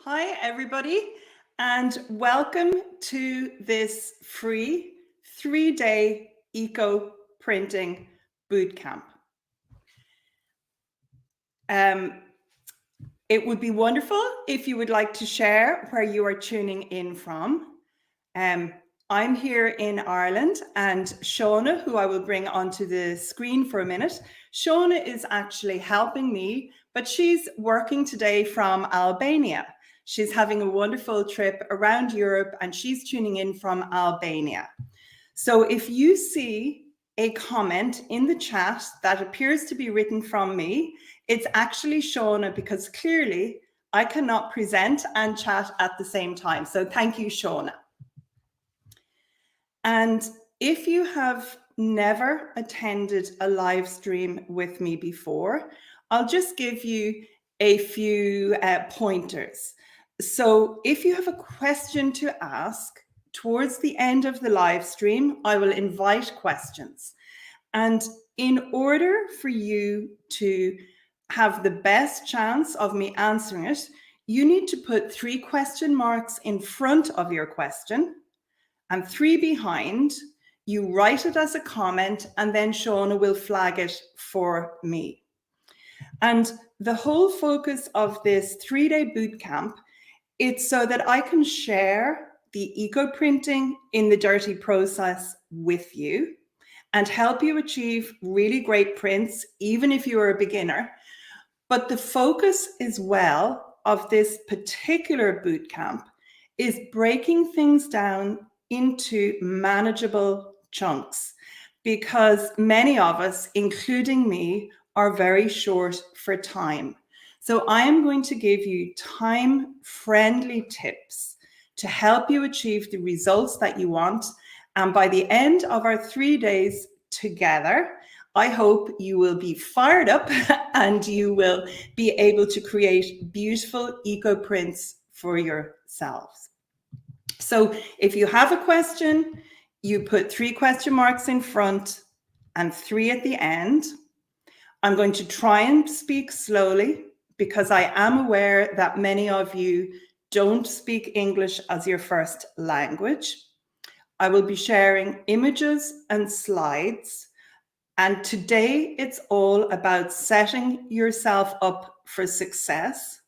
Hi, everybody, and welcome to this free 3-day eco printing bootcamp. It would be wonderful if you would like to share where you are tuning in from. I'm here in Ireland, and Shauna, who I will bring onto the screen for a minute, Shauna is actually helping me, but she's working today from Albania. She's having a wonderful trip around Europe, and she's tuning in from Albania. So if you see a comment in the chat that appears to be written from me, it's actually Shauna, because clearly I cannot present and chat at the same time. So thank you, Shauna. And if you have never attended a live stream with me before, I'll just give you a few pointers. So if you have a question to ask towards the end of the live stream, I will invite questions. And in order for you to have the best chance of me answering it, you need to put 3 question marks in front of your question and 3 behind. You write it as a comment, and then Shauna will flag it for me. And the whole focus of this 3-day bootcamp, it's so that I can share the eco printing in the dirty process with you and help you achieve really great prints, even if you are a beginner. But the focus as well of this particular bootcamp is breaking things down into manageable chunks, because many of us, including me, are very short for time. So I am going to give you time-friendly tips to help you achieve the results that you want. And by the end of our 3 days together, I hope you will be fired up and you will be able to create beautiful eco prints for yourselves. So if you have a question, you put 3 question marks in front and 3 at the end. I'm going to try and speak slowly, because I am aware that many of you don't speak English as your first language. I will be sharing images and slides. And today it's all about setting yourself up for success.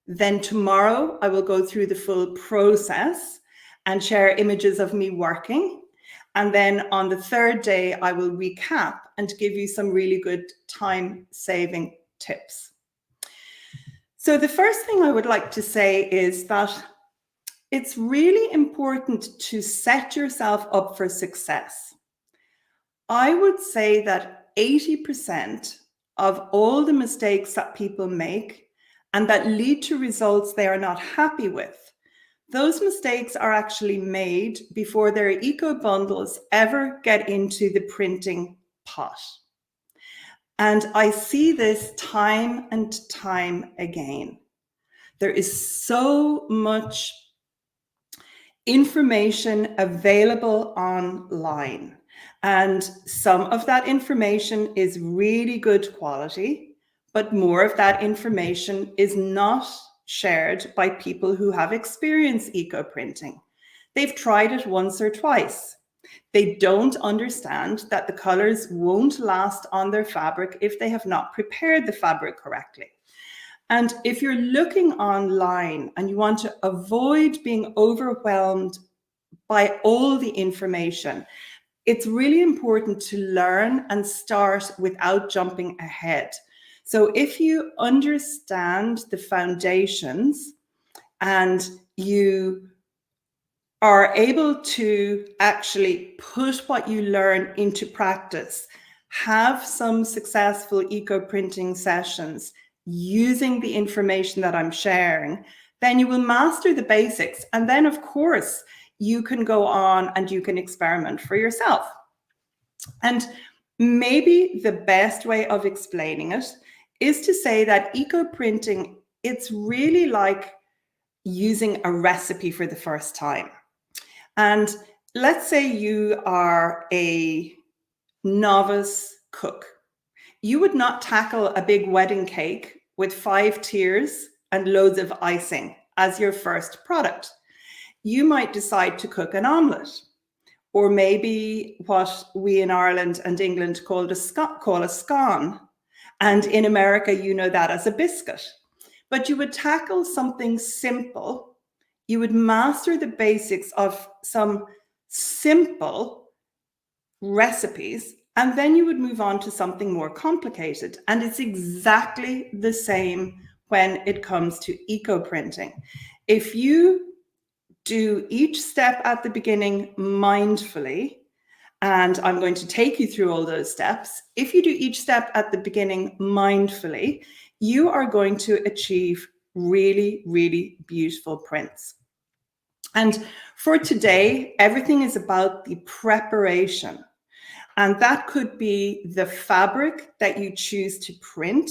Then tomorrow I will go through the full process and share images of me working. And then on the 3rd day, I will recap and give you some really good time-saving tips. So the first thing I would like to say is that it's really important to set yourself up for success. I would say that 80% of all the mistakes that people make and that lead to results they are not happy with, those mistakes are actually made before their eco bundles ever get into the printing pot. And I see this time and time again. There is so much information available online, and some of that information is really good quality, but more of that information is not shared by people who have experienced eco printing. They've tried it once or twice. They don't understand that the colors won't last on their fabric if they have not prepared the fabric correctly. And if you're looking online and you want to avoid being overwhelmed by all the information, it's really important to learn and start without jumping ahead. So if you understand the foundations and you are able to actually put what you learn into practice, have some successful eco printing sessions using the information that I'm sharing, then you will master the basics. And then, of course, you can go on and you can experiment for yourself. And maybe the best way of explaining it is to say that eco printing, it's really like using a recipe for the first time. And let's say you are a novice cook. You would not tackle a big wedding cake with 5 tiers and loads of icing as your first product. You might decide to cook an omelette, or maybe what we in Ireland and England call a scone. And in America, you know that as a biscuit. But you would tackle something simple. You would master the basics of some simple recipes, and then you would move on to something more complicated. And it's exactly the same when it comes to eco-printing. If you do each step at the beginning mindfully, and I'm going to take you through all those steps. If you do each step at the beginning mindfully, you are going to achieve really, really beautiful prints. And for today, everything is about the preparation. And that could be the fabric that you choose to print,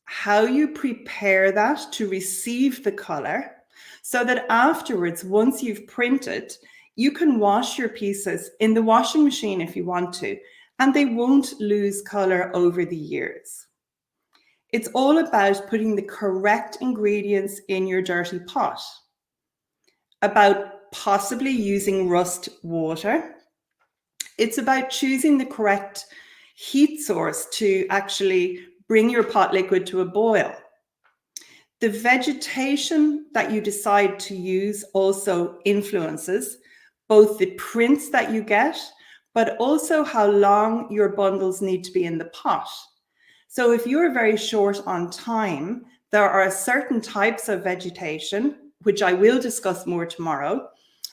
how you prepare that to receive the color, so that afterwards, once you've printed, you can wash your pieces in the washing machine if you want to, and they won't lose color over the years. It's all about putting the correct ingredients in your dirty pot, about possibly using rust water. It's about choosing the correct heat source to actually bring your pot liquid to a boil. The vegetation that you decide to use also influences both the prints that you get, but also how long your bundles need to be in the pot. So if you're very short on time, there are certain types of vegetation, which I will discuss more tomorrow,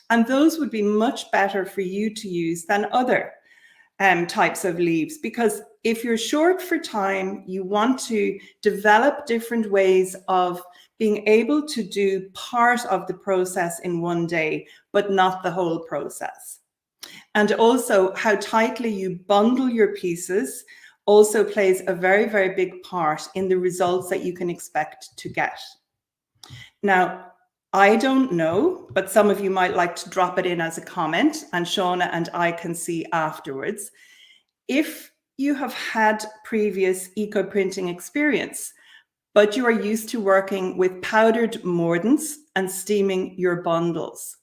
and those would be much better for you to use than other types of leaves, because if you're short for time, you want to develop different ways of being able to do part of the process in one day, but not the whole process. And also how tightly you bundle your pieces also plays a very, very big part in the results that you can expect to get. Now, I don't know, but some of you might like to drop it in as a comment, and Shauna and I can see afterwards. If you have had previous eco-printing experience, but you are used to working with powdered mordants and steaming your bundles,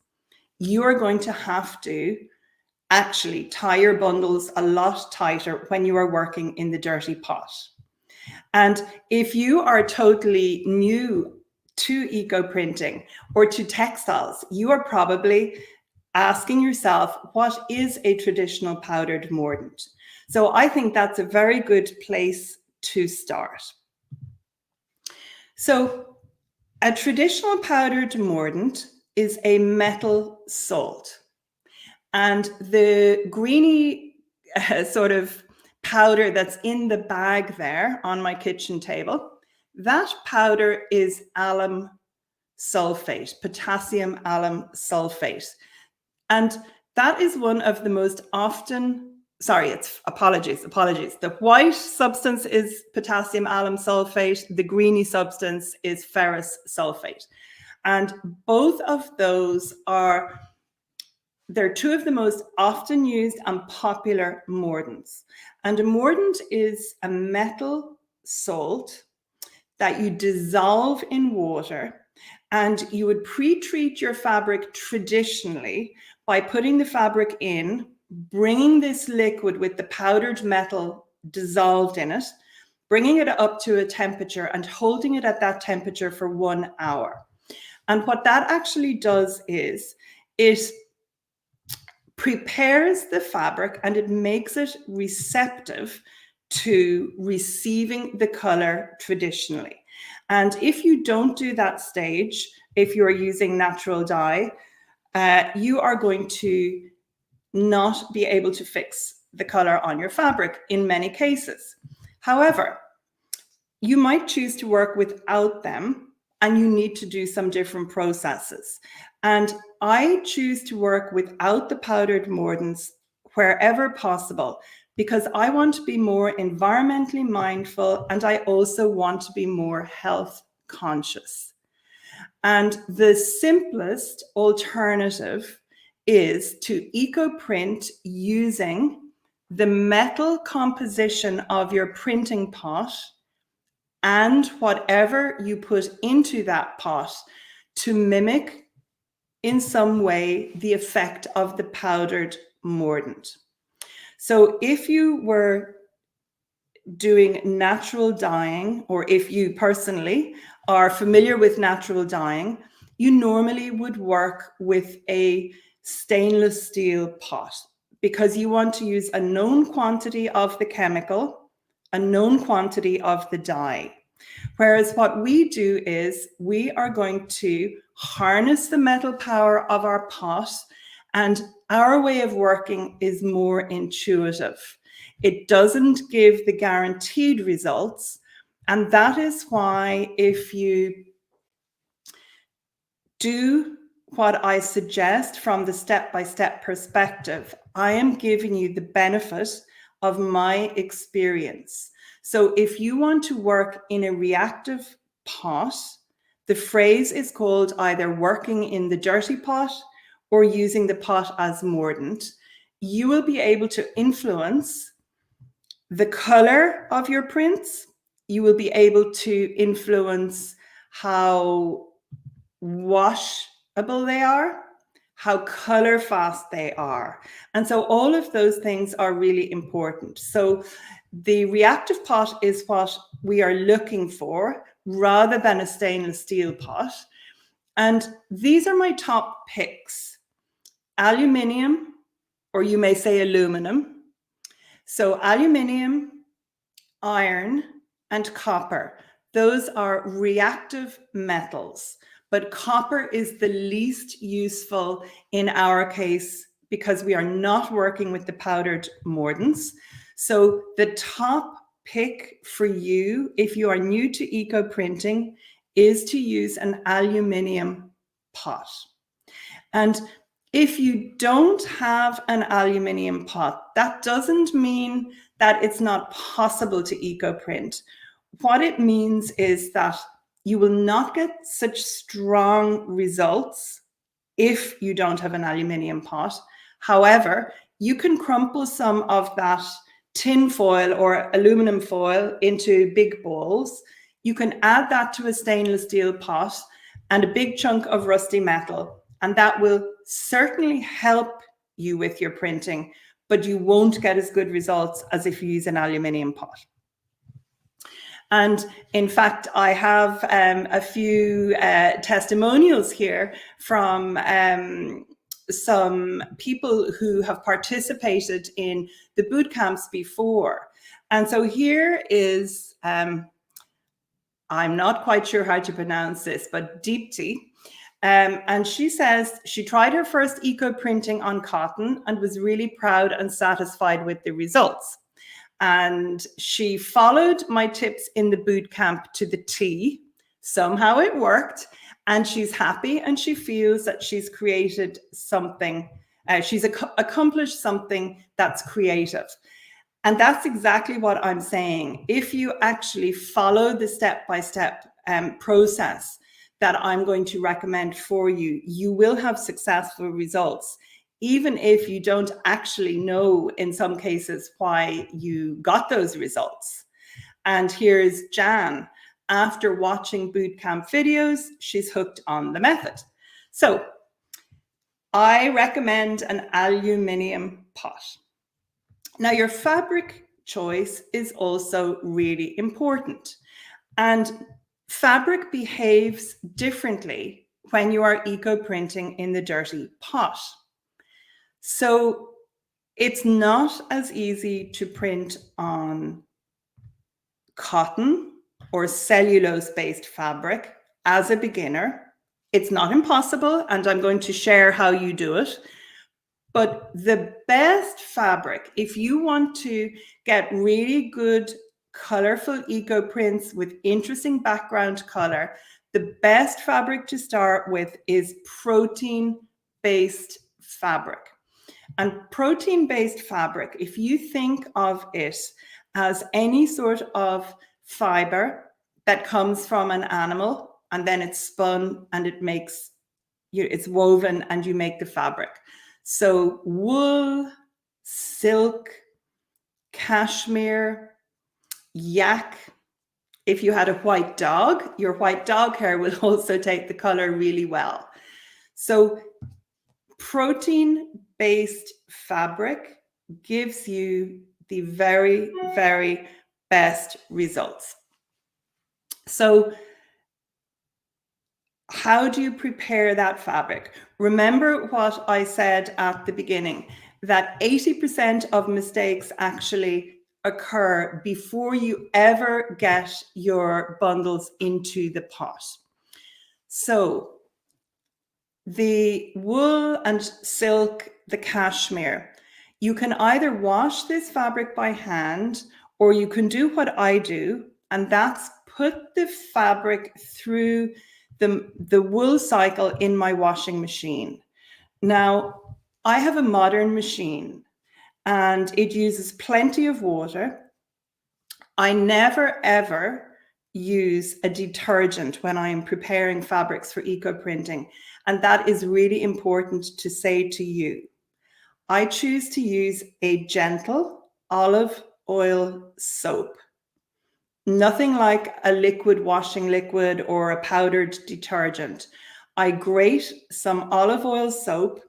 you are going to have to actually tie your bundles a lot tighter when you are working in the dirty pot. And if you are totally new to eco-printing or to textiles, you are probably asking yourself, what is a traditional powdered mordant? So I think that's a very good place to start. So a traditional powdered mordant is a metal salt. And the greeny sort of powder that's in the bag there on my kitchen table, that powder is alum sulfate, potassium alum sulfate. And that is one of the most often, apologies. The white substance is potassium alum sulfate, the greeny substance is ferrous sulfate. And both of those they're two of the most often used and popular mordants. And a mordant is a metal salt that you dissolve in water, and you would pre-treat your fabric traditionally by putting the fabric in, bringing this liquid with the powdered metal dissolved in it, bringing it up to a temperature and holding it at that temperature for 1 hour. And what that actually does is it prepares the fabric and it makes it receptive to receiving the color traditionally. And if you don't do that stage, if you're using natural dye, you are going to not be able to fix the color on your fabric in many cases. However, you might choose to work without them, and you need to do some different processes. And I choose to work without the powdered mordants wherever possible, because I want to be more environmentally mindful, and I also want to be more health conscious. And the simplest alternative is to eco-print using the metal composition of your printing pot and whatever you put into that pot to mimic in some way the effect of the powdered mordant. So if you were doing natural dyeing, or if you personally are familiar with natural dyeing, you normally would work with a stainless steel pot because you want to use a known quantity of the chemical, a known quantity of the dye. Whereas what we do is we are going to harness the metal power of our pot, and our way of working is more intuitive. It doesn't give the guaranteed results. And that is why if you do what I suggest from the step-by-step perspective, I am giving you the benefit of my experience. So if you want to work in a reactive pot, the phrase is called either working in the dirty pot or using the pot as mordant. You will be able to influence the color of your prints. You will be able to influence how washable they are, how color fast they are. And so all of those things are really important. So the reactive pot is what we are looking for rather than a stainless steel pot. And these are my top picks: aluminium, or you may say aluminum. So aluminium, iron, and copper. Those are reactive metals, but copper is the least useful in our case because we are not working with the powdered mordants. So the top pick for you, if you are new to eco printing, is to use an aluminium pot. And if you don't have an aluminium pot, that doesn't mean that it's not possible to eco print. What it means is that you will not get such strong results if you don't have an aluminium pot. However, you can crumple some of that tin foil or aluminum foil into big balls. You can add that to a stainless steel pot and a big chunk of rusty metal, and that will certainly help you with your printing, but you won't get as good results as if you use an aluminium pot. And in fact, I have a few testimonials here from some people who have participated in the boot camps before. And so here is, I'm not quite sure how to pronounce this, but Deepti. And she says she tried her first eco printing on cotton and was really proud and satisfied with the results. And she followed my tips in the boot camp to the T. Somehow it worked, and she's happy, and she feels that she's created something. She's accomplished something that's creative. And that's exactly what I'm saying. If you actually follow the step-by-step process that I'm going to recommend for you, you will have successful results, even if you don't actually know in some cases why you got those results. And here's Jan. After watching bootcamp videos, she's hooked on the method. So I recommend an aluminium pot. Now, your fabric choice is also really important. And fabric behaves differently when you are eco printing in the dirty pot. So it's not as easy to print on cotton or cellulose-based fabric as a beginner. It's not impossible, and I'm going to share how you do it. But the best fabric, if you want to get really good, colorful eco prints with interesting background color, the best fabric to start with is protein-based fabric. And protein-based fabric, if you think of it as any sort of fiber that comes from an animal, and then it's spun and it makes, it's woven and you make the fabric. So wool, silk, cashmere, yak, If you had a white dog, your white dog hair will also take the color really well. So protein-based fabric gives you the very, very best results. So how do you prepare that fabric? Remember what I said at the beginning, that 80% of mistakes actually occur before you ever get your bundles into the pot. So the wool and silk, the cashmere, you can either wash this fabric by hand, or you can do what I do, and that's put the fabric through the wool cycle in my washing machine. Now, I have a modern machine and it uses plenty of water. I never ever use a detergent when I am preparing fabrics for eco printing. And that is really important to say to you. I choose to use a gentle olive oil soap. Nothing like a liquid washing liquid or a powdered detergent. I grate some olive oil soap,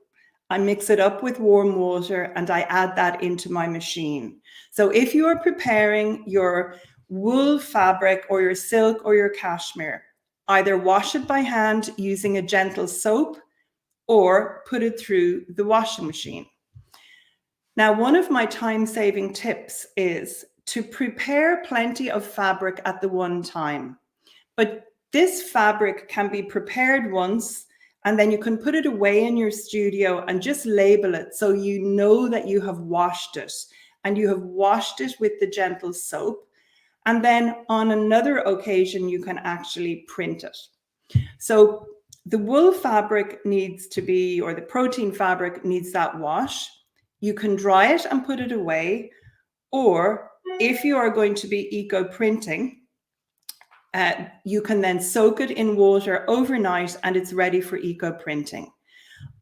I mix it up with warm water, and I add that into my machine. So if you are preparing your wool fabric or your silk or your cashmere, either wash it by hand using a gentle soap or put it through the washing machine. Now, one of my time-saving tips is to prepare plenty of fabric at the one time. But this fabric can be prepared once, and then you can put it away in your studio and just label it so you know that you have washed it, and you have washed it with the gentle soap. And then on another occasion, you can actually print it. So the wool fabric needs to be, or the protein fabric needs that wash. You can dry it and put it away, or if you are going to be eco printing, you can then soak it in water overnight and it's ready for eco printing.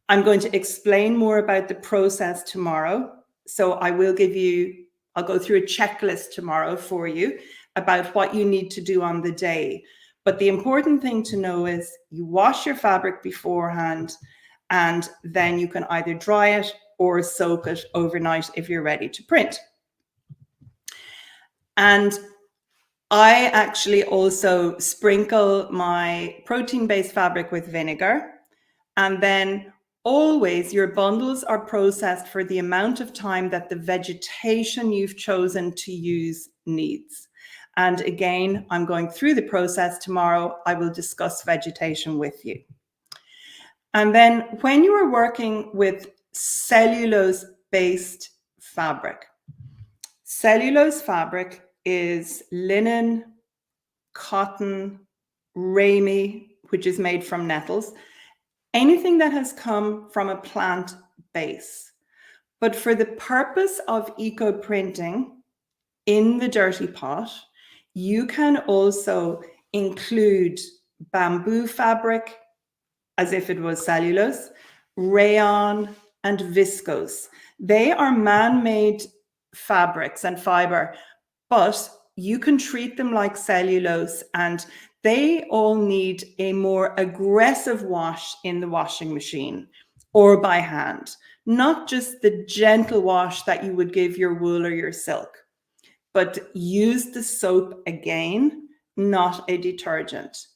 I'm going to explain more about the process tomorrow. So I'll go through a checklist tomorrow for you about what you need to do on the day. But the important thing to know is you wash your fabric beforehand, and then you can either dry it or soak it overnight if you're ready to print. And I actually also sprinkle my protein-based fabric with vinegar, and then always your bundles are processed for the amount of time that the vegetation you've chosen to use needs. And again, I'm going through the process tomorrow. I will discuss vegetation with you. And then when you are working with cellulose-based fabric, cellulose fabric is linen, cotton, ramie, which is made from nettles, anything that has come from a plant base. But for the purpose of eco printing in the dirty pot, you can also include bamboo fabric, as if it was cellulose, rayon, and viscose. They are man-made fabrics and fiber, but you can treat them like cellulose, and they all need a more aggressive wash in the washing machine or by hand, not just the gentle wash that you would give your wool or your silk, but use the soap again, not a detergent.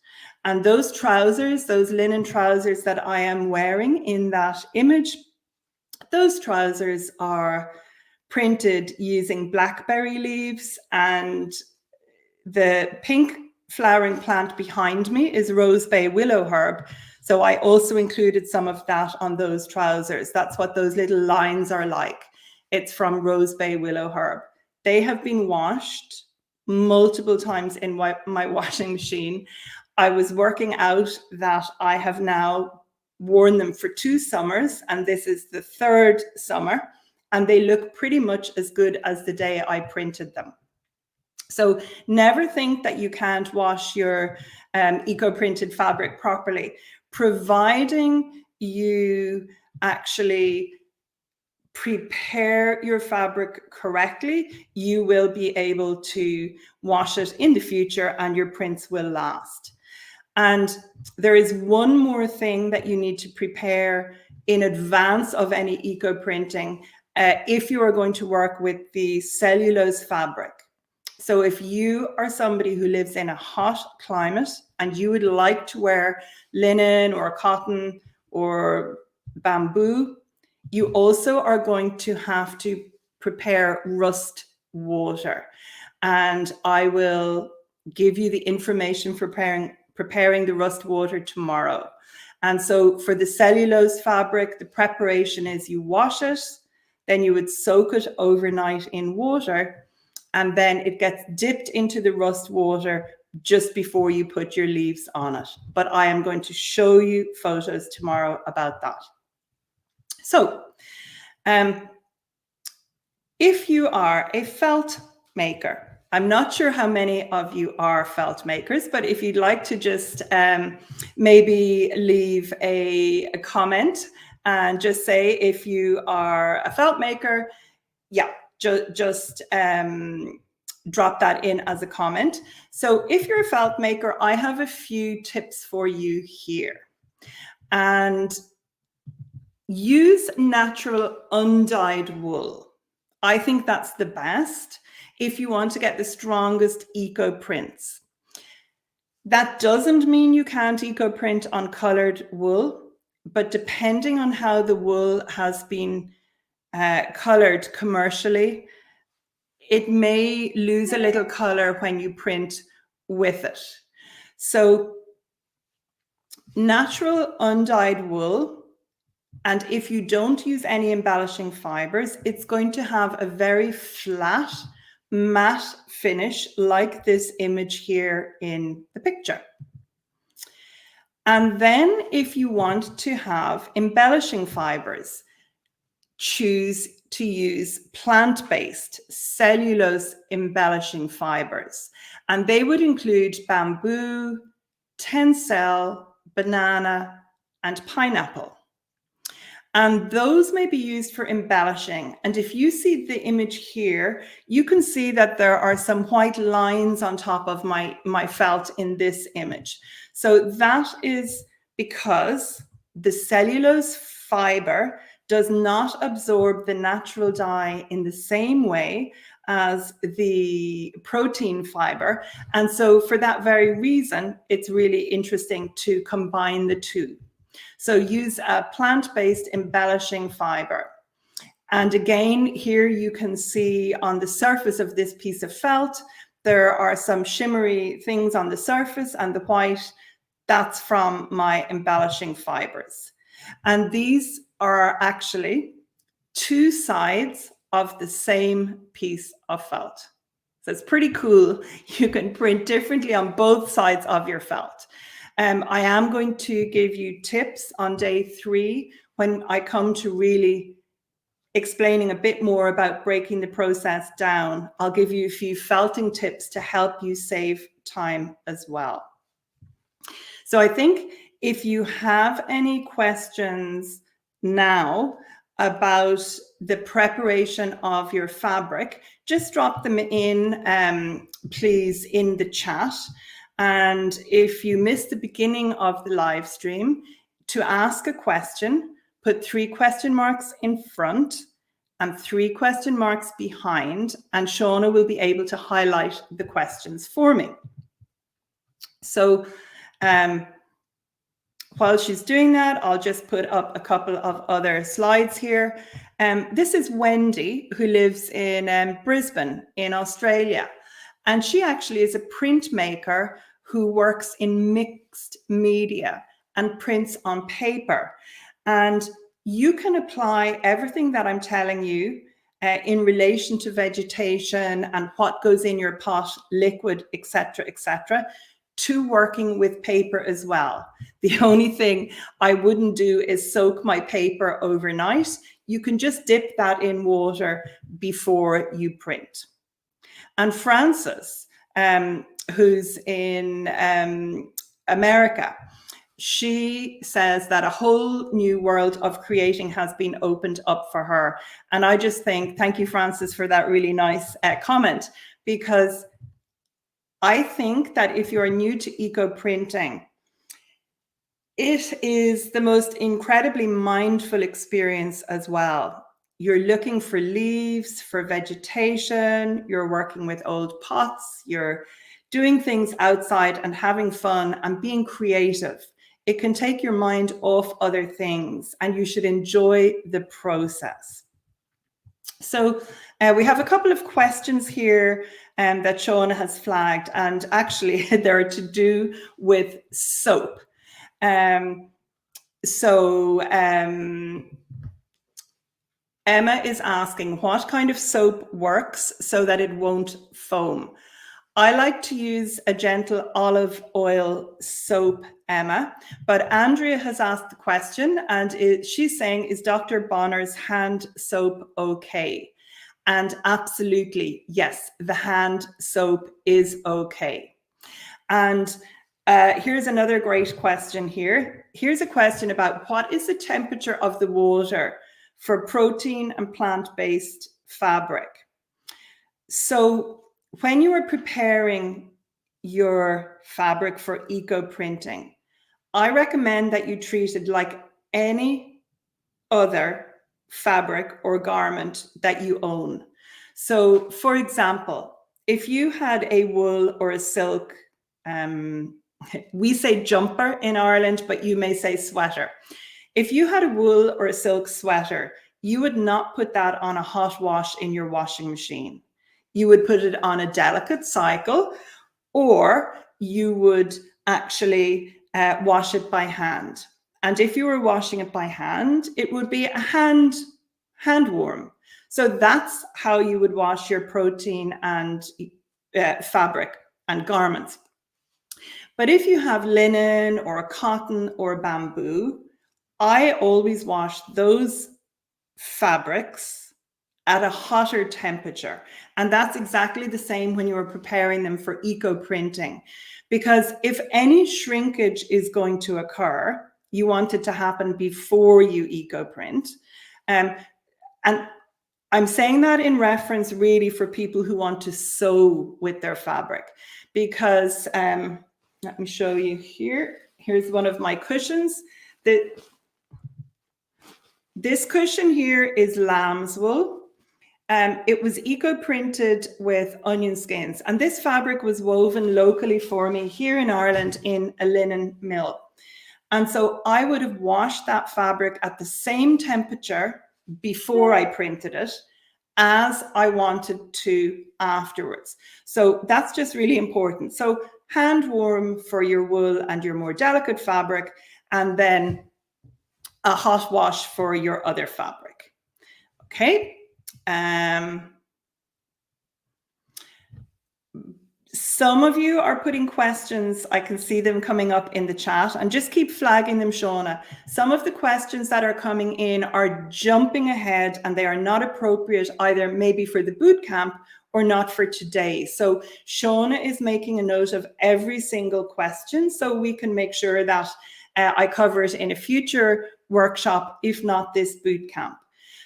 And those trousers, those linen trousers that I am wearing in that image, those trousers are printed using blackberry leaves, and the pink flowering plant behind me is rose bay willow herb. So I also included some of that on those trousers. That's what those little lines are like. It's from rose bay willow herb. They have been washed multiple times in my washing machine. I was working out that I have now worn them for 2 summers, and this is the 3rd summer, and they look pretty much as good as the day I printed them. So never think that you can't wash your eco-printed fabric properly, providing you actually prepare your fabric correctly, you will be able to wash it in the future and your prints will last. And there is one more thing that you need to prepare in advance of any eco printing if you are going to work with the cellulose fabric. So if you are somebody who lives in a hot climate and you would like to wear linen or cotton or bamboo, you also are going to have to prepare rust water. And I will give you the information for preparing the rust water tomorrow. And so for the cellulose fabric, the preparation is you wash it, then you would soak it overnight in water, and then it gets dipped into the rust water just before you put your leaves on it. But I am going to show you photos tomorrow about that. So if you are a felt maker, I'm not sure how many of you are felt makers, but if you'd like to just maybe leave a comment and just say if you are a felt maker, yeah, just drop that in as a comment. So if you're a felt maker, I have a few tips for you here. And use natural undyed wool. I think that's the best if you want to get the strongest eco prints. That doesn't mean you can't eco print on colored wool, but depending on how the wool has been colored commercially, it may lose a little color when you print with it. So natural undyed wool, and if you don't use any embellishing fibers, it's going to have a very flat, matte finish like this image here in the picture. And then if you want to have embellishing fibers, choose to use plant-based cellulose embellishing fibers. And they would include bamboo, tencel, banana, and pineapple. And those may be used for embellishing. And if you see the image here, you can see that there are some white lines on top of my felt in this image. So that is because the cellulose fiber does not absorb the natural dye in the same way as the protein fiber. And so for that very reason, it's really interesting to combine the two. So use a plant-based embellishing fiber. And again, here you can see on the surface of this piece of felt, there are some shimmery things on the surface, and the white, that's from my embellishing fibers. And these are actually two sides of the same piece of felt. So it's pretty cool. You can print differently on both sides of your felt. I am going to give you tips on day 3 when I come to really explaining a bit more about breaking the process down. I'll give you a few felting tips to help you save time as well. So I think if you have any questions now about the preparation of your fabric, just drop them in, please, in the chat. And if you missed the beginning of the live stream, to ask a question, put 3 question marks in front and 3 question marks behind, and Shauna will be able to highlight the questions for me. So while she's doing that, I'll just put up a couple of other slides here. This is Wendy, who lives in Brisbane in Australia. And she actually is a printmaker who works in mixed media and prints on paper. And you can apply everything that I'm telling you in relation to vegetation and what goes in your pot, liquid, etc., to working with paper as well. The only thing I wouldn't do is soak my paper overnight. You can just dip that in water before you print. And Frances, who's in America, she says that a whole new world of creating has been opened up for her. And I just think, thank you, Frances, for that really nice comment, because I think that if you're new to eco printing, it is the most incredibly mindful experience as well. You're looking for leaves, for vegetation, you're working with old pots, you're doing things outside and having fun and being creative. It can take your mind off other things, and you should enjoy the process. So we have a couple of questions here that Shauna has flagged, and actually they're to do with soap. Emma is asking what kind of soap works so that it won't foam. I like to use a gentle olive oil soap, Emma, but Andrea has asked the question, and she's saying, is Dr. Bonner's hand soap okay? And absolutely, yes, the hand soap is okay. And here's another great question here. Here's a question about what is the temperature of the water for protein and plant-based fabric? So when you are preparing your fabric for eco printing, I recommend that you treat it like any other fabric or garment that you own. So for example, if you had a wool or a silk, we say jumper in Ireland, but you may say sweater. If you had a wool or a silk sweater, you would not put that on a hot wash in your washing machine. You would put it on a delicate cycle, or you would actually wash it by hand. And if you were washing it by hand, it would be a hand warm. So that's how you would wash your protein and fabric and garments. But if you have linen or cotton or bamboo, I always wash those fabrics at a hotter temperature. And that's exactly the same when you are preparing them for eco printing. Because if any shrinkage is going to occur, you want it to happen before you eco print. And I'm saying that in reference really for people who want to sew with their fabric, because let me show you here. Here's one of my cushions. This cushion here is lamb's wool. It was eco-printed with onion skins, and this fabric was woven locally for me here in Ireland in a linen mill. And so I would have washed that fabric at the same temperature before I printed it as I wanted to afterwards. So that's just really important. So hand warm for your wool and your more delicate fabric, and then a hot wash for your other fabric. Okay. Some of you are putting questions. I can see them coming up in the chat, and just keep flagging them, Shauna. Some of the questions that are coming in are jumping ahead, and they are not appropriate either maybe for the boot camp or not for today. So Shauna is making a note of every single question so we can make sure that I cover it in a future workshop, if not this boot camp.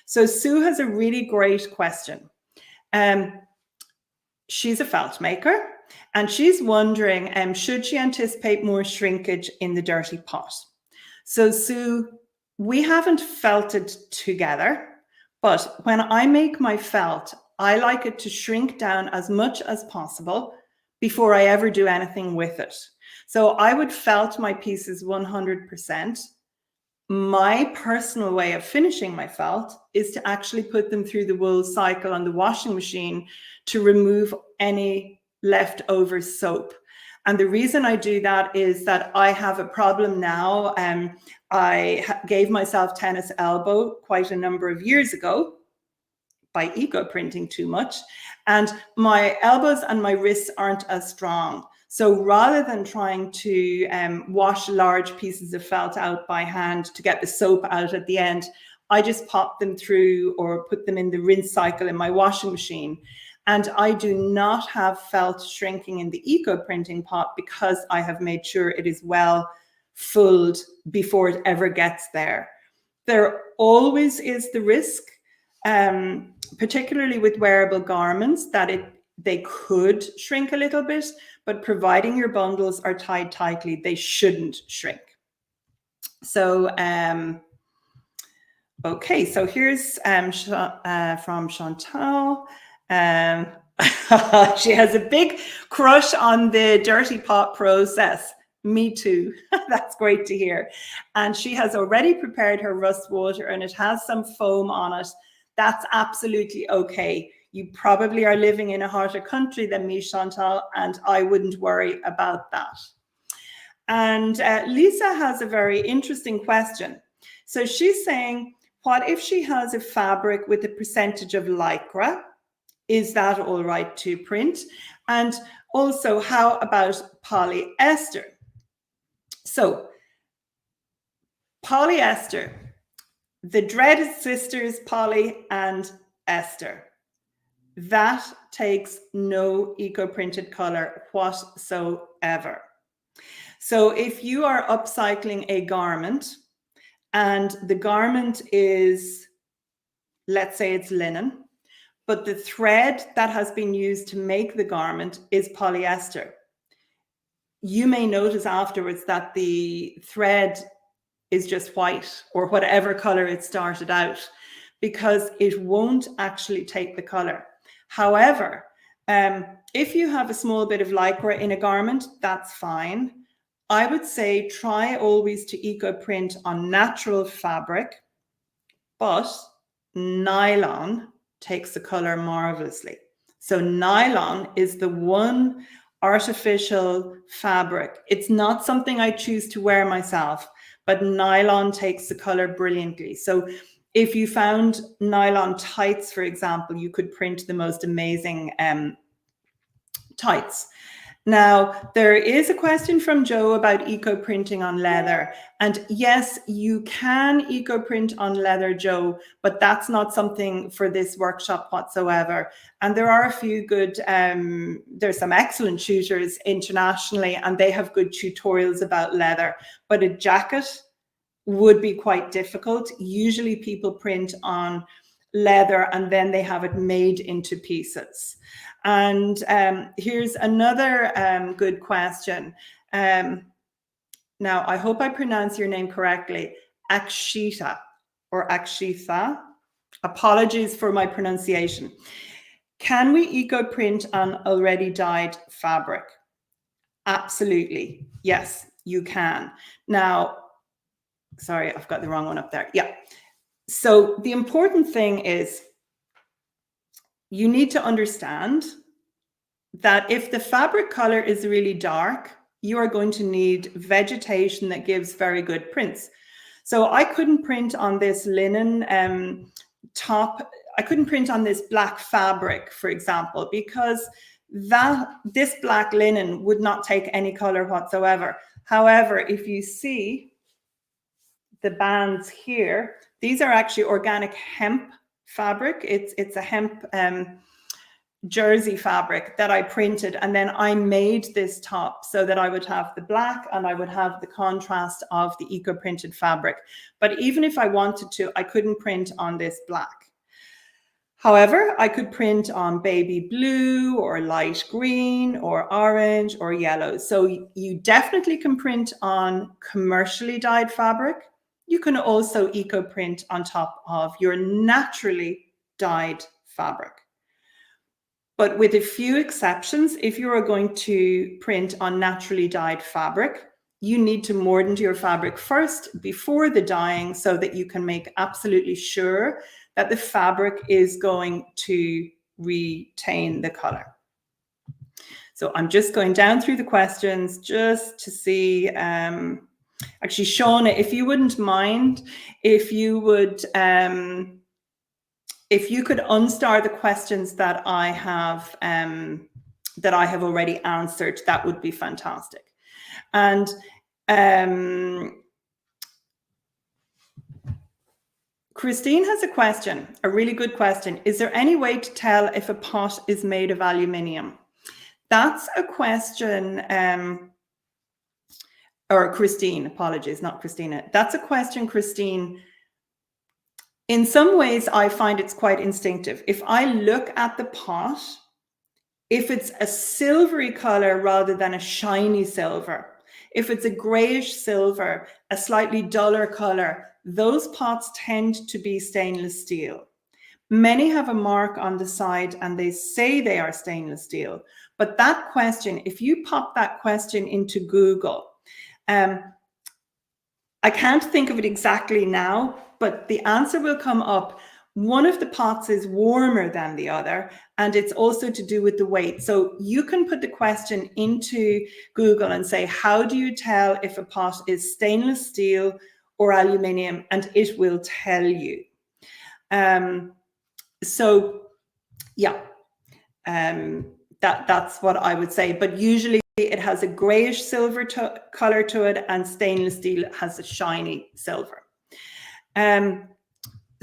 So Sue has a really great question. She's a felt maker, and she's wondering, should she anticipate more shrinkage in the dirty pot? So Sue, we haven't felted together, but when I make my felt, I like it to shrink down as much as possible before I ever do anything with it. So I would felt my pieces 100%. My personal way of finishing my felt is to actually put them through the wool cycle on the washing machine to remove any leftover soap. And the reason I do that is that I have a problem now. I gave myself tennis elbow quite a number of years ago by eco printing too much, and my elbows and my wrists aren't as strong. So rather than trying to wash large pieces of felt out by hand to get the soap out at the end, I just pop them through or put them in the rinse cycle in my washing machine. And I do not have felt shrinking in the eco printing pot because I have made sure it is well fulled before it ever gets there. There always is the risk, particularly with wearable garments, that they could shrink a little bit, but providing your bundles are tied tightly, they shouldn't shrink. So, okay, so here's from Chantal. She has a big crush on the dirty pot process. Me too. That's great to hear. And she has already prepared her rust water and it has some foam on it. That's absolutely okay. You probably are living in a hotter country than me, Chantal, and I wouldn't worry about that. And Lisa has a very interesting question. So she's saying, what if she has a fabric with a percentage of lycra? Is that all right to print? And also, how about polyester? So polyester, the dreaded sisters, Poly and Esther, that takes no eco-printed color whatsoever. So if you are upcycling a garment and the garment is, let's say it's linen, but the thread that has been used to make the garment is polyester, you may notice afterwards that the thread is just white or whatever color it started out, because it won't actually take the color. However, if you have a small bit of lycra in a garment, that's fine. I would say try always to eco-print on natural fabric, but nylon takes the color marvelously. So nylon is the one artificial fabric. It's not something I choose to wear myself, but nylon takes the color brilliantly. So if you found nylon tights, for example, you could print the most amazing tights. Now, there is a question from Joe about eco-printing on leather. And yes, you can eco-print on leather, Joe, but that's not something for this workshop whatsoever. And there are a few good, there's some excellent tutors internationally, and they have good tutorials about leather. But a jacket would be quite difficult. Usually people print on leather and then they have it made into pieces. And here's another good question. Now, I hope I pronounce your name correctly. Akshita or Akshitha. Apologies for my pronunciation. Can we eco-print on already dyed fabric? Absolutely. Yes, you can. Now, sorry, I've got the wrong one up there. Yeah. So the important thing is, you need to understand that if the fabric color is really dark, you are going to need vegetation that gives very good prints. So I couldn't print on this linen top. I couldn't print on this black fabric, for example, because this black linen would not take any color whatsoever. However, if you see the bands here, these are actually organic hemp fabric. It's a hemp jersey fabric that I printed, and then I made this top so that I would have the black and I would have the contrast of the eco-printed fabric. But even if I wanted to, I couldn't print on this black. However, I could print on baby blue or light green or orange or yellow. So you definitely can print on commercially dyed fabric. You can also eco-print on top of your naturally dyed fabric. But with a few exceptions, if you are going to print on naturally dyed fabric, you need to mordant your fabric first before the dyeing so that you can make absolutely sure that the fabric is going to retain the color. So I'm just going down through the questions just to see, actually, Shauna, if you wouldn't mind, if you would, if you could unstar the questions that I have already answered, that would be fantastic. And Christine has a question, a really good question. Is there any way to tell if a pot is made of aluminium? That's a question or Christine, apologies, not Christina. That's a question, Christine. In some ways, I find it's quite instinctive. If I look at the pot, if it's a silvery color rather than a shiny silver, if it's a grayish silver, a slightly duller color, those pots tend to be stainless steel. Many have a mark on the side and they say they are stainless steel. But that question, if you pop that question into Google, I can't think of it exactly now, but the answer will come up. One of the pots is warmer than the other, and it's also to do with the weight. So you can put the question into Google and say, how do you tell if a pot is stainless steel or aluminium? And it will tell you. So yeah, that's what I would say. But usually it has a grayish silver color to it, and stainless steel has a shiny silver.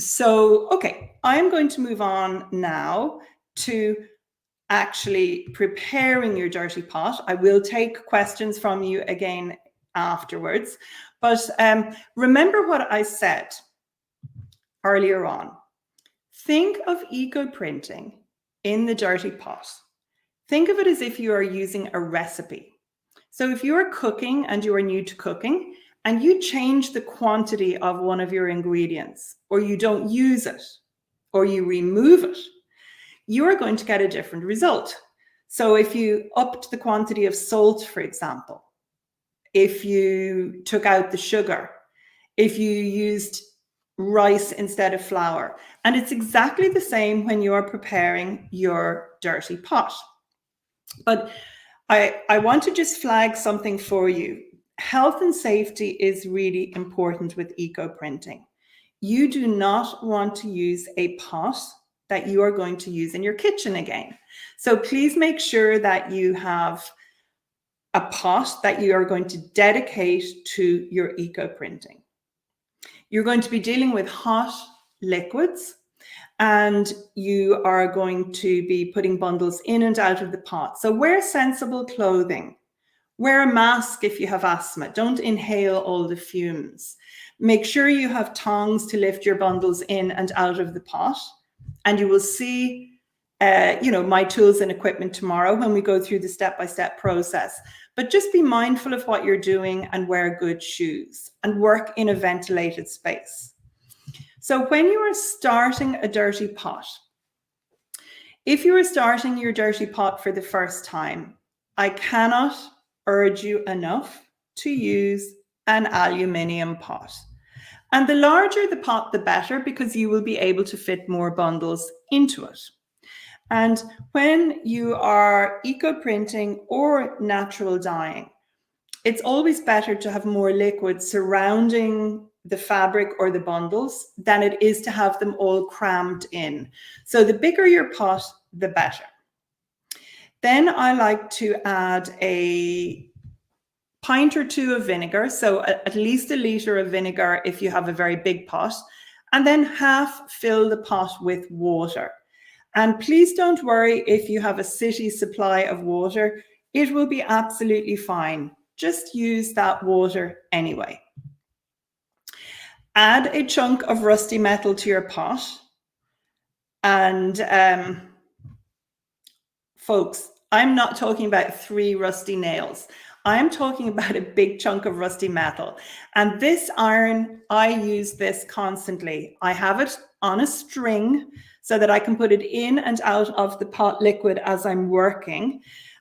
So, okay, I'm going to move on now to actually preparing your dirty pot. I will take questions from you again afterwards, but remember what I said earlier on. Think of eco-printing in the dirty pot. Think of it as if you are using a recipe. So if you are cooking and you are new to cooking, and you change the quantity of one of your ingredients, or you don't use it, or you remove it, you are going to get a different result. So if you upped the quantity of salt, for example, if you took out the sugar, if you used rice instead of flour, and it's exactly the same when you are preparing your dirty pot. But I want to just flag something for you. Health and safety is really important with eco-printing. You do not want to use a pot that you are going to use in your kitchen again. So please make sure that you have a pot that you are going to dedicate to your eco-printing. You're going to be dealing with hot liquids, and you are going to be putting bundles in and out of the pot. So wear sensible clothing. Wear a mask if you have asthma. Don't inhale all the fumes. Make sure you have tongs to lift your bundles in and out of the pot. And you will see, my tools and equipment tomorrow when we go through the step-by-step process. But just be mindful of what you're doing and wear good shoes and work in a ventilated space. So when you are starting a dirty pot, if you are starting your dirty pot for the first time, I cannot urge you enough to use an aluminium pot. And the larger the pot, the better, because you will be able to fit more bundles into it. And when you are eco-printing or natural dyeing, it's always better to have more liquid surrounding the fabric or the bundles than it is to have them all crammed in. So the bigger your pot, the better. Then I like to add a pint or two of vinegar, so at least a liter of vinegar if you have a very big pot, and then half fill the pot with water. And please don't worry if you have a city supply of water, it will be absolutely fine. Just use that water anyway. Add a chunk of rusty metal to your pot. And folks, I'm not talking about 3 rusty nails. I'm talking about a big chunk of rusty metal. And this iron, I use this constantly. I have it on a string so that I can put it in and out of the pot liquid as I'm working.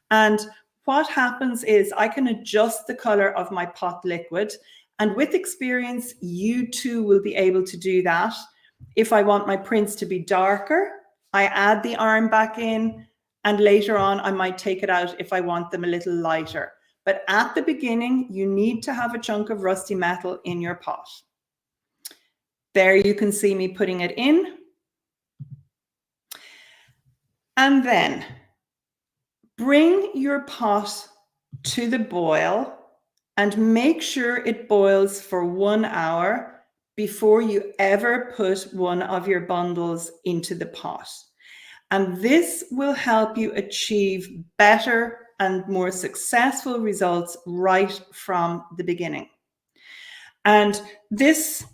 And what happens is I can adjust the color of my pot liquid. And with experience, you too will be able to do that. If I want my prints to be darker, I add the iron back in, and later on I might take it out if I want them a little lighter. But at the beginning, you need to have a chunk of rusty metal in your pot. There you can see me putting it in. And then bring your pot to the boil and make sure it boils for 1 hour before you ever put one of your bundles into the pot. And this will help you achieve better and more successful results right from the beginning. And this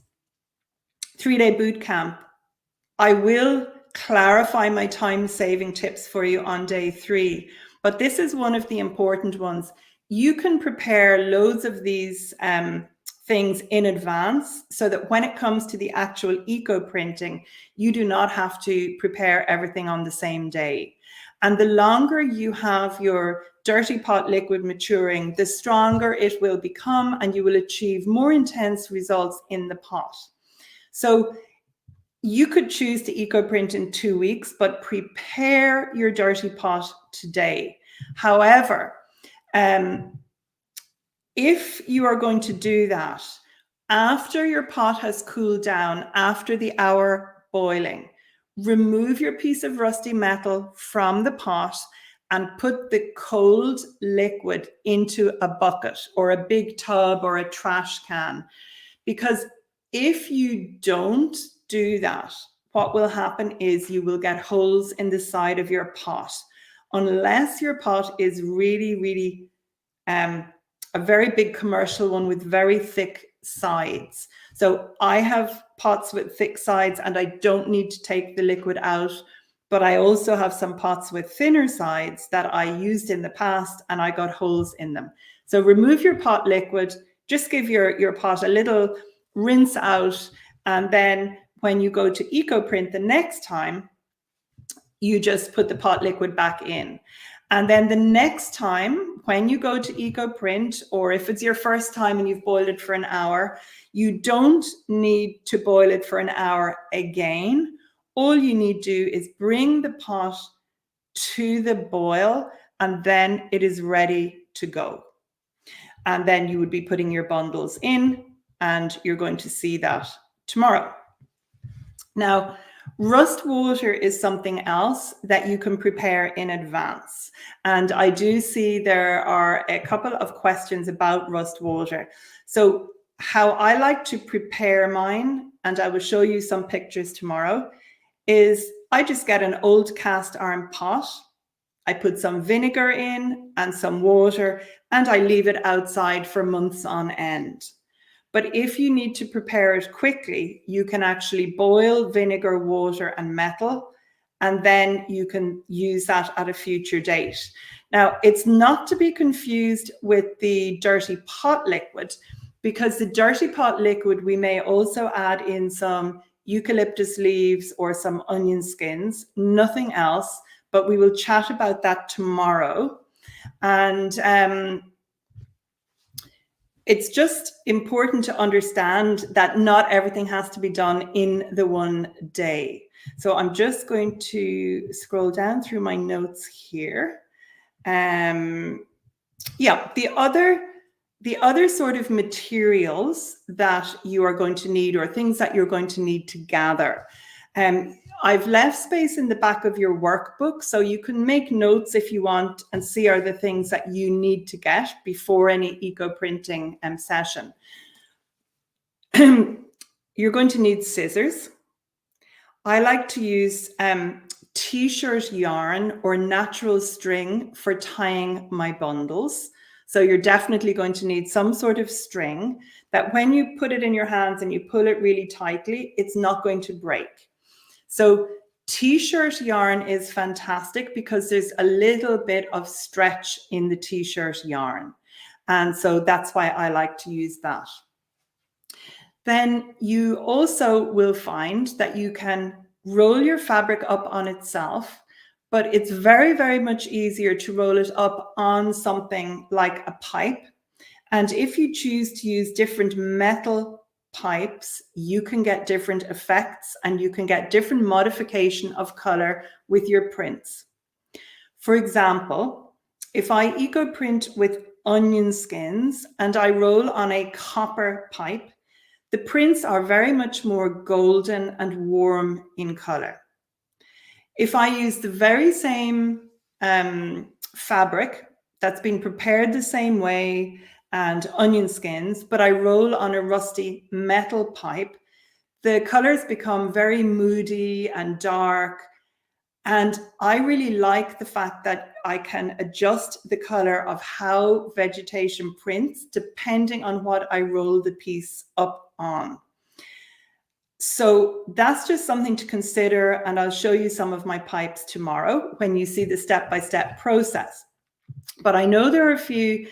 3-day bootcamp, I will clarify my time-saving tips for you on day 3, but this is one of the important ones. You can prepare loads of these things in advance so that when it comes to the actual eco printing, you do not have to prepare everything on the same day. And the longer you have your dirty pot liquid maturing, the stronger it will become, and you will achieve more intense results in the pot. So you could choose to eco print in 2 weeks, but prepare your dirty pot today. However, if you are going to do that after your pot has cooled down, after the hour boiling, remove your piece of rusty metal from the pot and put the cold liquid into a bucket or a big tub or a trash can. Because if you don't do that, what will happen is you will get holes in the side of your pot, unless your pot is really, really a very big commercial one with very thick sides. So I have pots with thick sides and I don't need to take the liquid out, but I also have some pots with thinner sides that I used in the past and I got holes in them. So remove your pot liquid, just give your pot a little rinse out, and then when you go to eco print the next time, you just put the pot liquid back in. And then the next time when you go to eco print, or if it's your first time and you've boiled it for an hour, you don't need to boil it for an hour again. All you need to do is bring the pot to the boil, and then it is ready to go. And then you would be putting your bundles in, and you're going to see that tomorrow. Now, rust water is something else that you can prepare in advance. And I do see there are a couple of questions about rust water. So how I like to prepare mine, and I will show you some pictures tomorrow, is I just get an old cast iron pot. I put some vinegar in and some water, and I leave it outside for months on end. But if you need to prepare it quickly, you can actually boil vinegar, water, and metal, and then you can use that at a future date. Now, it's not to be confused with the dirty pot liquid, because the dirty pot liquid, we may also add in some eucalyptus leaves or some onion skins, nothing else, but we will chat about that tomorrow. And it's just important to understand that not everything has to be done in the one day. So I'm just going to scroll down through my notes here. Yeah, the other sort of materials that you are going to need, or things that you're going to need to gather. I've left space in the back of your workbook, so you can make notes if you want and see are the things that you need to get before any eco printing session. You're going to need scissors. I like to use t-shirt yarn or natural string for tying my bundles. So you're definitely going to need some sort of string that when you put it in your hands and you pull it really tightly, it's not going to break. So t-shirt yarn is fantastic because there's a little bit of stretch in the t-shirt yarn. And so that's why I like to use that. Then you also will find that you can roll your fabric up on itself, but it's very, very much easier to roll it up on something like a pipe. And if you choose to use different metal pipes, you can get different effects and you can get different modification of color with your prints. For example, if I eco print with onion skins and I roll on a copper pipe, the prints are very much more golden and warm in color. If I use the very same fabric that's been prepared the same way and onion skins, but I roll on a rusty metal pipe, the colors become very moody and dark, And I really like the fact that I can adjust the color of how vegetation prints depending on what I roll the piece up on. So that's just something to consider, and I'll show you some of my pipes tomorrow when you see the step-by-step process. But I know there are a few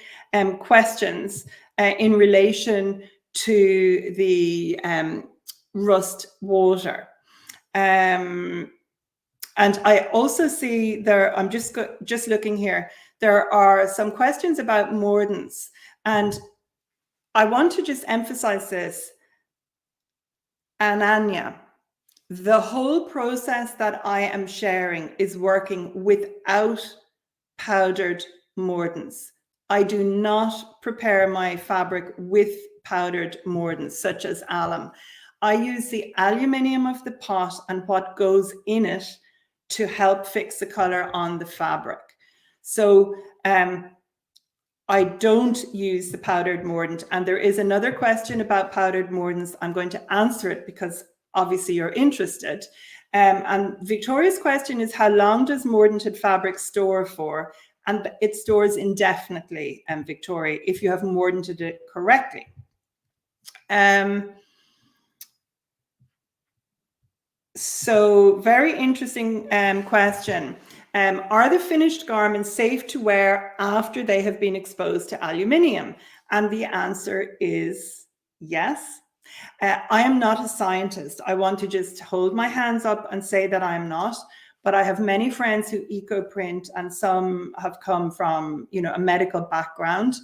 questions in relation to the rust water. And I also see there, I'm just looking here, there are some questions about mordants. And I want to just emphasize this, Ananya, the whole process that I am sharing is working without powdered mordants. I do not prepare my fabric with powdered mordants, such as alum. I use the aluminium of the pot and what goes in it to help fix the color on the fabric. So I don't use the powdered mordant. And there is another question about powdered mordants. I'm going to answer it because obviously you're interested. And Victoria's question is, how long does mordanted fabric store for? And it stores indefinitely, Victoria, if you have mordanted it correctly. So very interesting question. Are the finished garments safe to wear after they have been exposed to aluminium? And the answer is yes. I am not a scientist. I want to just hold my hands up and say that I'm not, but I have many friends who eco-print, and some have come from, you know, a medical background.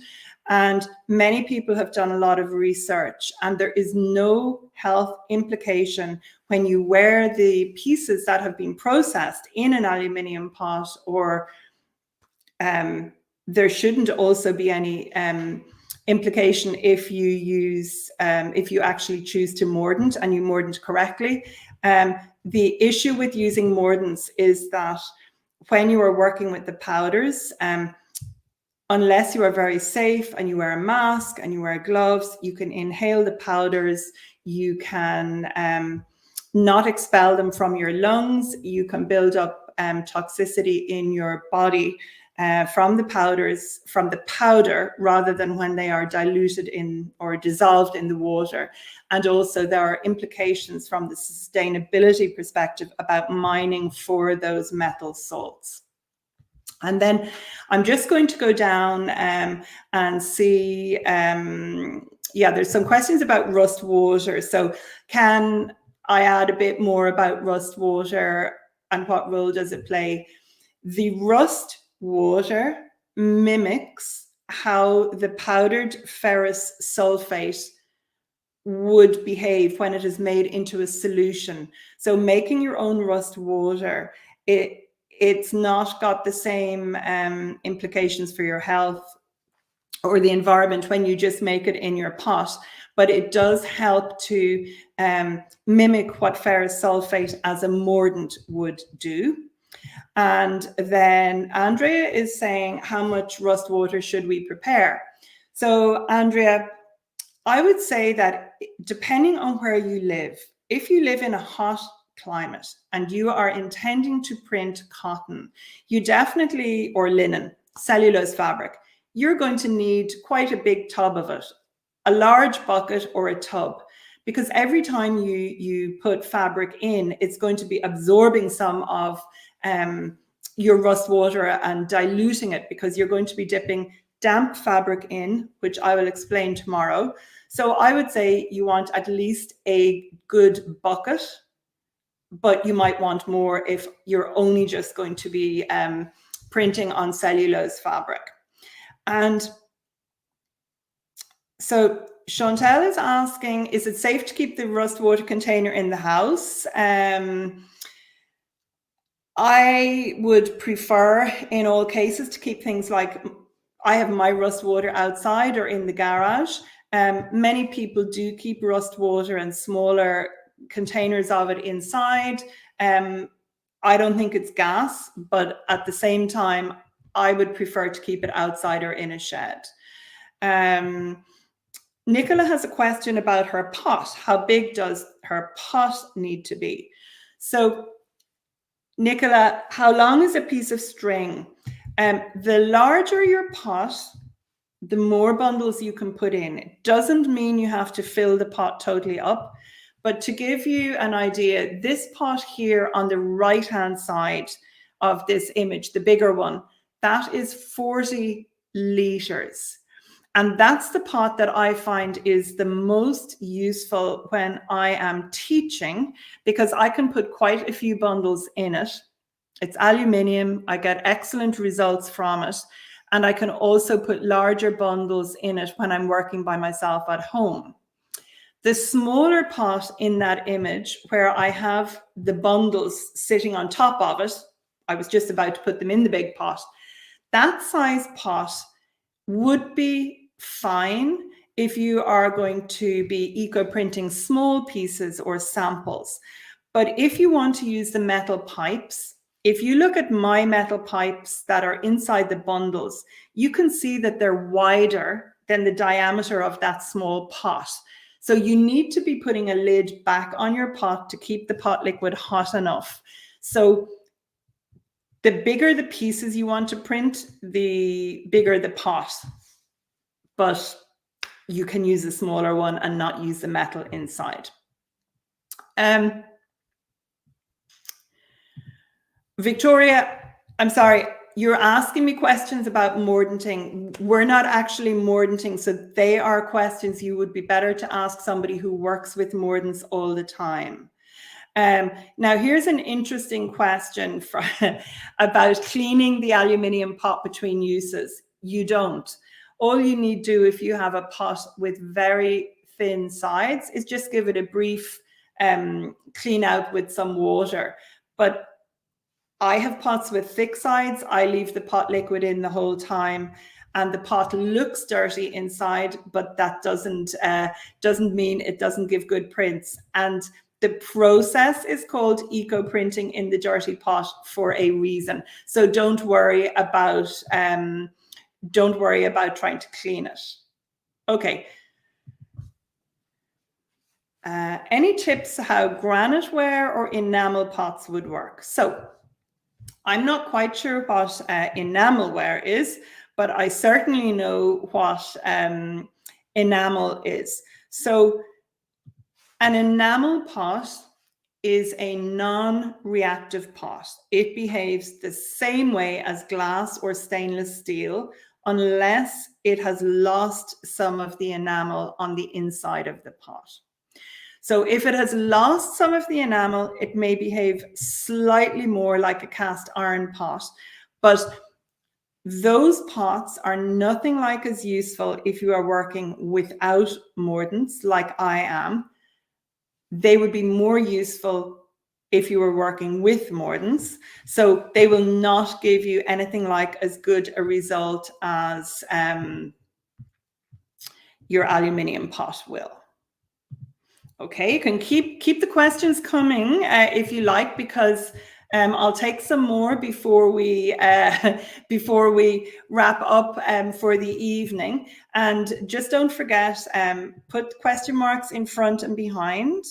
And many people have done a lot of research, and there is no health implication when you wear the pieces that have been processed in an aluminium pot, or there shouldn't also be any implication if you use, if you actually choose to mordant and you mordant correctly. The issue with using mordants is that when you are working with the powders, unless you are very safe and you wear a mask and you wear gloves, you can inhale the powders, you can not expel them from your lungs, you can build up toxicity in your body from the powders, from the powder, rather than when they are diluted in or dissolved in the water. And also there are implications from the sustainability perspective about mining for those metal salts. And then I'm just going to go down and see, yeah, there's some questions about rust water. So can I add a bit more about rust water and what role does it play? The rust water mimics how the powdered ferrous sulfate would behave when it is made into a solution. So making your own rust water, it's not got the same implications for your health or the environment when you just make it in your pot, but it does help to mimic what ferrous sulfate as a mordant would do. And then Andrea is saying, how much rust water should we prepare? So Andrea, I would say that depending on where you live, if you live in a hot climate and you are intending to print cotton, you definitely, or linen, cellulose fabric, you're going to need quite a big tub of it, a large bucket or a tub, because every time you put fabric in, it's going to be absorbing some of your rust water and diluting it, because you're going to be dipping damp fabric in, which I will explain tomorrow. So I would say you want at least a good bucket, but you might want more if you're only just going to be printing on cellulose fabric. And so Chantel is asking, is it safe to keep the rust water container in the house? I would prefer in all cases to keep things like, I have my rust water outside or in the garage. Many people do keep rust water and smaller containers of it inside. I don't think it's gas, but at the same time, I would prefer to keep it outside or in a shed. Nicola has a question about her pot. How big does her pot need to be? So Nicola, how long is a piece of string? The larger your pot, the more bundles you can put in. It doesn't mean you have to fill the pot totally up, but to give you an idea, this pot here on the right-hand side of this image, the bigger one, that is 40 liters. And that's the pot that I find is the most useful when I am teaching, because I can put quite a few bundles in it. It's aluminium. I get excellent results from it. And I can also put larger bundles in it when I'm working by myself at home. The smaller pot in that image, where I have the bundles sitting on top of it, I was just about to put them in the big pot, that size pot would be fine if you are going to be eco-printing small pieces or samples. But if you want to use the metal pipes, if you look at my metal pipes that are inside the bundles, you can see that they're wider than the diameter of that small pot. So you need to be putting a lid back on your pot to keep the pot liquid hot enough. So the bigger the pieces you want to print, the bigger the pot. But you can use a smaller one and not use the metal inside. Victoria, I'm sorry, you're asking me questions about mordanting. We're not actually mordanting, so they are questions you would be better to ask somebody who works with mordants all the time. Now, here's an interesting question about cleaning the aluminium pot between uses. You don't. All you need to do if you have a pot with very thin sides is just give it a brief clean out with some water. But I have pots with thick sides. I leave the pot liquid in the whole time, and the pot looks dirty inside, but that doesn't mean it doesn't give good prints. And the process is called eco-printing in the dirty pot for a reason. So don't worry about trying to clean it. Okay. Any tips how granite ware or enamel pots would work? So I'm not quite sure what enamelware is, but I certainly know what enamel is. So an enamel pot is a non-reactive pot. It behaves the same way as glass or stainless steel, unless it has lost some of the enamel on the inside of the pot. So if it has lost some of the enamel, it may behave slightly more like a cast iron pot, but those pots are nothing like as useful if you are working without mordants like I am. They would be more useful if you were working with mordants. So they will not give you anything like as good a result as your aluminium pot will. Okay, you can keep the questions coming if you like, because I'll take some more before we wrap up for the evening. And just don't forget, put question marks in front and behind.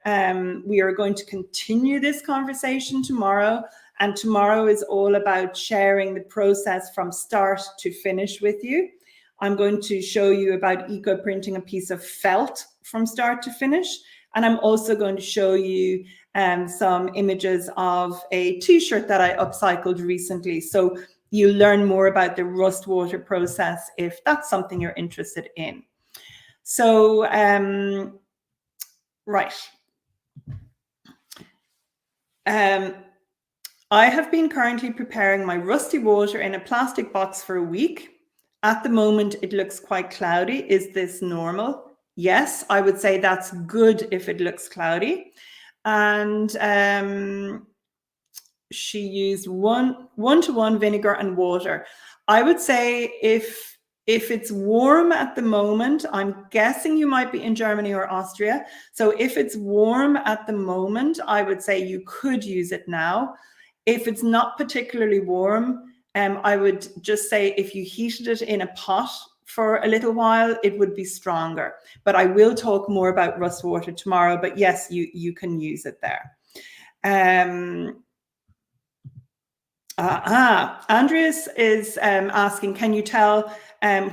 We are going to continue this conversation tomorrow, and tomorrow is all about sharing the process from start to finish with you. I'm going to show you about eco-printing a piece of felt from start to finish. And I'm also going to show you some images of a t-shirt that I upcycled recently. So you learn more about the rust water process if that's something you're interested in. So, right. I have been currently preparing my rusty water in a plastic box for a week. At the moment, it looks quite cloudy. Is this normal? Yes, I would say that's good if it looks cloudy. And she used one-to-one vinegar and water. I would say if it's warm at the moment, I'm guessing you might be in Germany or Austria. So if it's warm at the moment, I would say you could use it now. If it's not particularly warm, I would just say if you heated it in a pot for a little while, it would be stronger. But I will talk more about rust water tomorrow. But yes, you can use it there. Andreas is asking, can you tell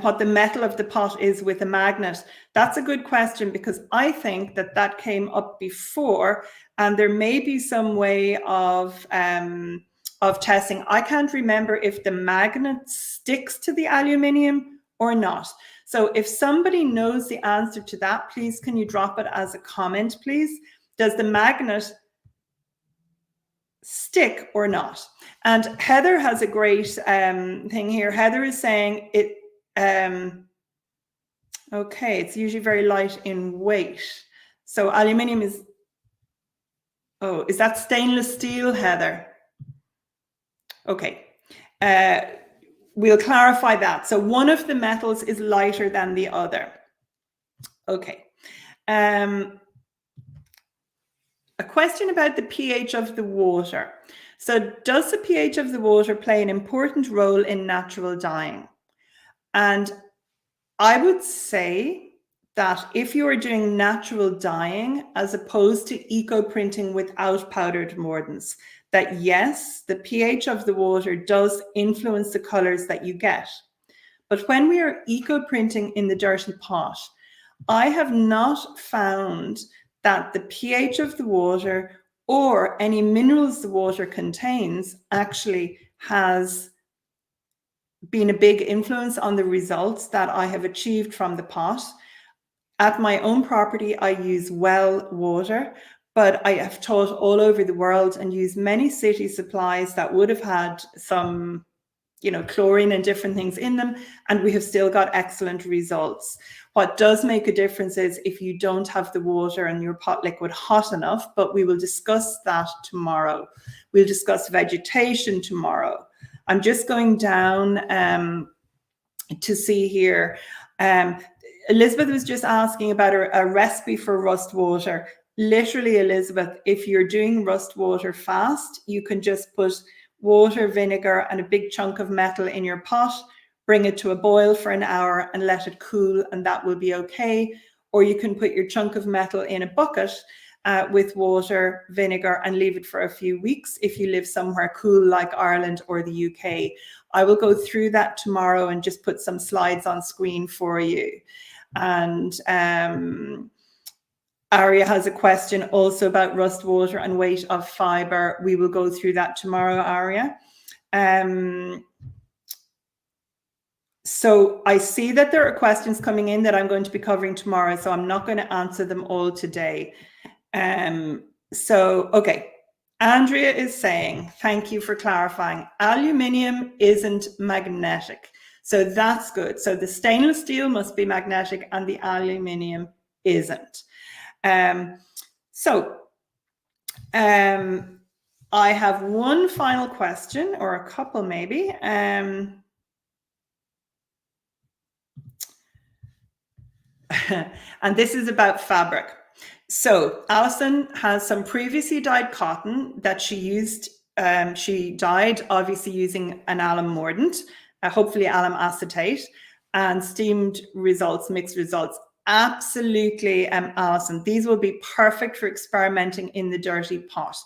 what the metal of the pot is with a magnet? That's a good question, because I think that came up before, and there may be some way of testing. I can't remember if the magnet sticks to the aluminium or not. So if somebody knows the answer to that, please can you drop it as a comment, please? Does the magnet stick or not? And Heather has a great thing here. Heather is saying it, okay, it's usually very light in weight. So aluminium is, oh, is that stainless steel, Heather? Okay. We'll clarify that. So one of the metals is lighter than the other. Okay. A question about the pH of the water. So does the pH of the water play an important role in natural dyeing? And I would say that if you are doing natural dyeing as opposed to eco printing without powdered mordants, that yes, the pH of the water does influence the colors that you get. But when we are eco printing in the dirty pot, I have not found that the pH of the water or any minerals the water contains actually has been a big influence on the results that I have achieved from the pot. At my own property, I use well water, but I have taught all over the world and used many city supplies that would have had some, you know, chlorine and different things in them, and we have still got excellent results. What does make a difference is if you don't have the water and your pot liquid hot enough, but we will discuss that tomorrow. We'll discuss vegetation tomorrow. I'm just going down to see here. Elizabeth was just asking about a recipe for rust water. Literally, Elizabeth, if you're doing rust water fast, you can just put water, vinegar, and a big chunk of metal in your pot, bring it to a boil for an hour and let it cool, and that will be okay. Or you can put your chunk of metal in a bucket with water, vinegar, and leave it for a few weeks if you live somewhere cool like Ireland or the UK. I will go through that tomorrow and just put some slides on screen for you. And Aria has a question also about rust water and weight of fiber. We will go through that tomorrow, Aria. So I see that there are questions coming in that I'm going to be covering tomorrow, so I'm not going to answer them all today. Okay. Andrea is saying, thank you for clarifying, aluminium isn't magnetic. So that's good. So the stainless steel must be magnetic and the aluminium isn't. I have one final question, or a couple maybe. And this is about fabric. So Alison has some previously dyed cotton that she used. She dyed obviously using an alum mordant, hopefully alum acetate, and steamed results, mixed results. Absolutely, Alison. These will be perfect for experimenting in the dirty pot.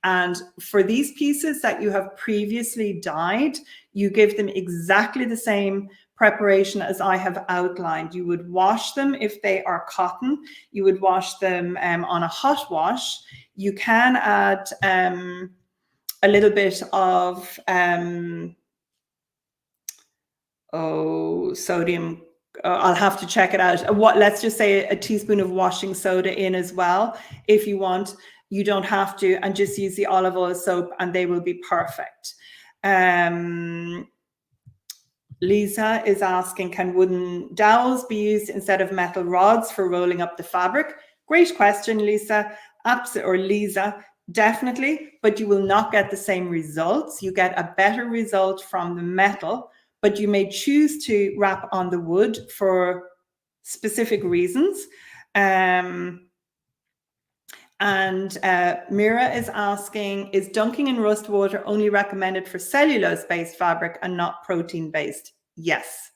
And for these pieces that you have previously dyed, you give them exactly the same preparation as I have outlined. You would wash them if they are cotton. You would wash them on a hot wash. You can add a little bit of sodium. I'll have to check it out. Let's just say a teaspoon of washing soda in as well, if you want. You don't have to, and just use the olive oil soap and they will be perfect. Lisa is asking, can wooden dowels be used instead of metal rods for rolling up the fabric? Great question, Lisa. Or Lisa, definitely, but you will not get the same results. You get a better result from the metal, but you may choose to wrap on the wood for specific reasons. Mira is asking, is dunking in rust water only recommended for cellulose-based fabric and not protein-based? Yes.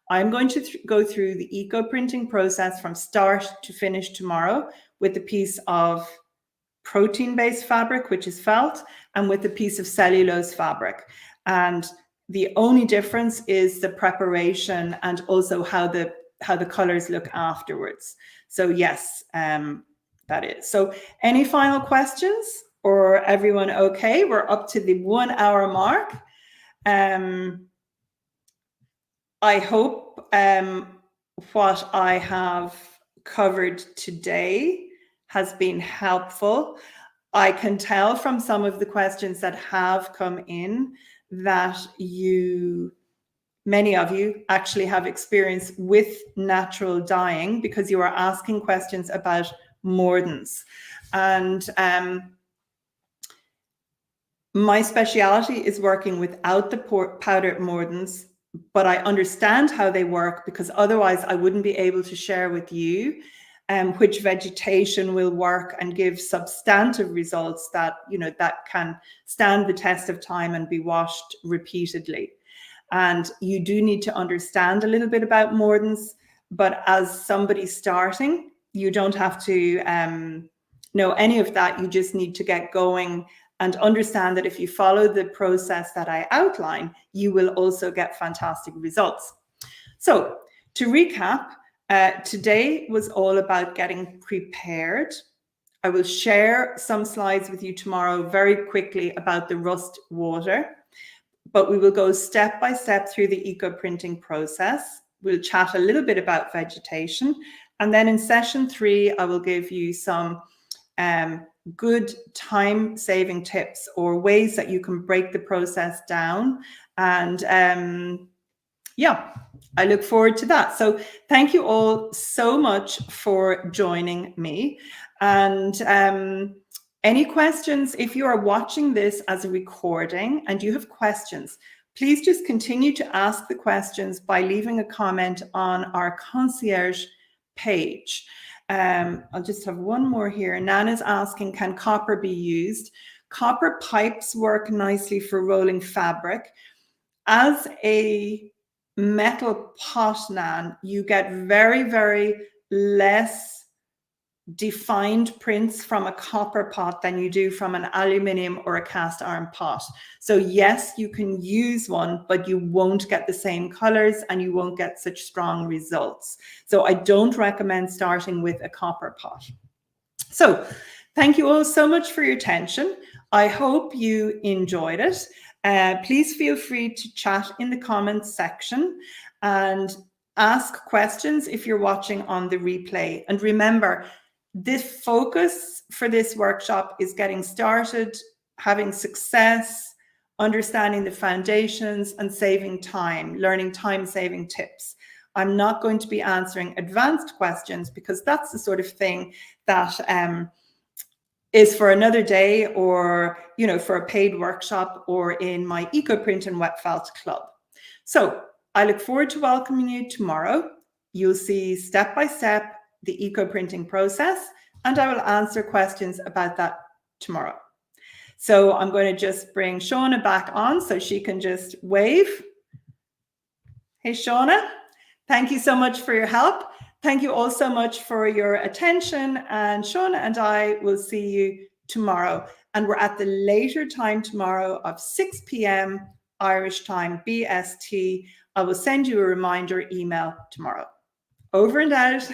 I'm going to go through the eco-printing process from start to finish tomorrow with a piece of protein-based fabric, which is felt, and with a piece of cellulose fabric. And the only difference is the preparation and also how the colors look afterwards. So yes, that is. So any final questions, or everyone okay? We're up to the 1 hour mark. I hope what I have covered today has been helpful. I can tell from some of the questions that have come in that many of you actually have experience with natural dyeing, because you are asking questions about mordants. And my speciality is working without the powdered mordants, but I understand how they work, because otherwise I wouldn't be able to share with you which vegetation will work and give substantive results that, that can stand the test of time and be washed repeatedly. And you do need to understand a little bit about mordants, but as somebody starting, you don't have to know any of that. You just need to get going and understand that if you follow the process that I outline, you will also get fantastic results. So to recap, today was all about getting prepared. I will share some slides with you tomorrow very quickly about the rust water, but we will go step by step through the eco printing process. We'll chat a little bit about vegetation. And then in session 3, I will give you some good time-saving tips or ways that you can break the process down. And yeah, I look forward to that. So thank you all so much for joining me. And any questions, if you are watching this as a recording and you have questions, please just continue to ask the questions by leaving a comment on our concierge page. I'll just have one more here. Nana's asking, can copper be used? Copper pipes work nicely for rolling fabric. As a metal pot, Nan, you get very, very less defined prints from a copper pot than you do from an aluminium or a cast iron pot. So yes, you can use one, but you won't get the same colors and you won't get such strong results. So I don't recommend starting with a copper pot. So thank you all so much for your attention. I hope you enjoyed it. Please feel free to chat in the comments section and ask questions if you're watching on the replay. And remember, the focus for this workshop is getting started, having success, understanding the foundations, and saving time, learning time-saving tips. I'm not going to be answering advanced questions because that's the sort of thing that is for another day, or for a paid workshop, or in my EcoPrint and Wet Felt Club. So I look forward to welcoming you tomorrow. You'll see step by step the eco printing process, and I will answer questions about that tomorrow. So I'm going to just bring Shauna back on so she can just wave. Hey, Shauna, thank you so much for your help. Thank you all so much for your attention, and Shauna and I will see you tomorrow. And we're at the later time tomorrow of 6 p.m. Irish time, BST. I will send you a reminder email tomorrow. Over and out.